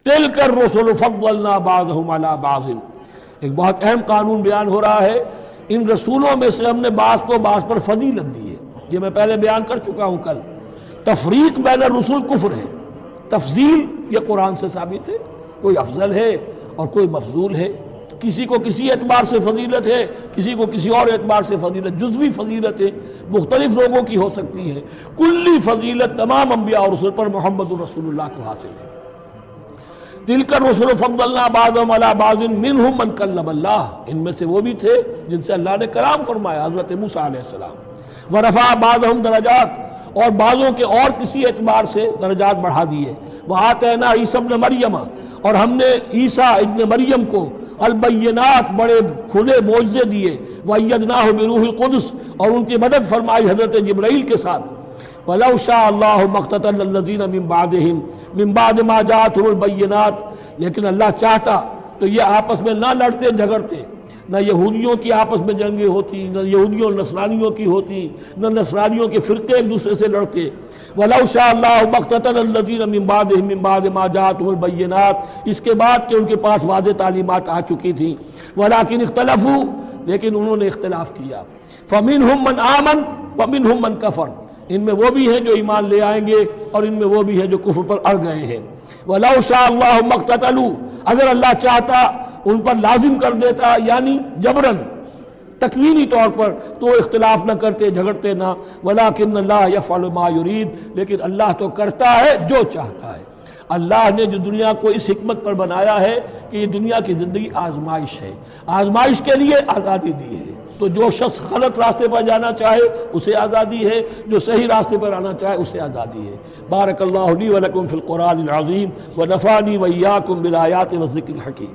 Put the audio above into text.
تلک الرسل فضلنا بعضهم علی بعض، ایک بہت اہم قانون بیان ہو رہا ہے، ان رسولوں میں سے ہم نے بعض کو بعض پر فضیلت دی ہے. یہ میں پہلے بیان کر چکا ہوں کل. تفریق بین الرسل کفر ہے، تفضیل یہ قرآن سے ثابت ہے. کوئی افضل ہے اور کوئی مفضول ہے، کسی کو کسی اعتبار سے فضیلت ہے، کسی کو کسی اور اعتبار سے فضیلت. جزوی فضیلت ہے مختلف لوگوں کی ہو سکتی ہے، کلی فضیلت تمام انبیاء اور رسول پر محمد رسول اللہ کو حاصل ہے. تلک الرسل فضلنا بعضهم علی بعض منهم من کلم اللہ، ان میں سے وہ بھی تھے جن سے اللہ نے کلام فرمایا، حضرت موسیٰ علیہ السلام. ورفع بعضهم درجات، اور بعضوں کے اور کسی اعتبار سے درجات بڑھا دیے. وآتینا عیسی ابن مریم، اور ہم نے عیسیٰ ابن مریم کو البینات بڑے کھلے معجزے دیے. وأیدناہ بروح القدس، اور ان کی مدد فرمائی حضرت جبرائیل کے ساتھ. وَلَوْ شَاءَ اللَّهُ مَا اقْتَتَلَ الَّذِينَ مِن بَعْدِهِمْ مِن بَعْدِ مَا جَاءَتْهُمُ الْبَيِّنَاتُ، لیکن اللہ چاہتا تو یہ آپس میں نہ لڑتے جھگڑتے، نہ یہودیوں کی آپس میں جنگیں ہوتی، نہ یہودیوں اور نصرانیوں کی ہوتی، نہ نصرانیوں کے فرقے ایک دوسرے سے لڑتے. وَلَوْ شَاءَ اللَّهُ مَا اقْتَتَلَ الَّذِينَ مِن بَعْدِهِمْ مِن بَعْدِ مَا جَاءَتْهُمُ الْبَيِّنَاتُ، اس کے بعد کہ ان کے پاس واضح تعلیمات آ چکی تھیں. وَلَٰكِنِ اخْتَلَفُوا، لیکن انہوں نے اختلاف کیا. فَمِنْهُمْ مَنْ آمَنَ وَمِنْهُمْ مَنْ كَفَرَ، ان میں وہ بھی ہیں جو ایمان لے آئیں گے اور ان میں وہ بھی ہیں جو کفر پر اڑ گئے ہیں. وَلَوْ شَاءَ اللَّهُ مَا اقْتَتَلُوا، اگر اللہ چاہتا ان پر لازم کر دیتا، یعنی جبراً تکوینی طور پر، تو اختلاف نہ کرتے جھگڑتے نہ. وَلَٰكِنَّ اللَّهَ يَفْعَلُ مَا يُرِيدُ، لیکن اللہ تو کرتا ہے جو چاہتا ہے. اللہ نے جو دنیا کو اس حکمت پر بنایا ہے کہ یہ دنیا کی زندگی آزمائش ہے، آزمائش کے لیے آزادی دی ہے. تو جو شخص غلط راستے پر جانا چاہے اسے آزادی ہے، جو صحیح راستے پر آنا چاہے اسے آزادی ہے. بارک اللہ لی و لکم فی القرآن العظیم ونفعنی وإیاکم بالآیات والذکر الحکیم.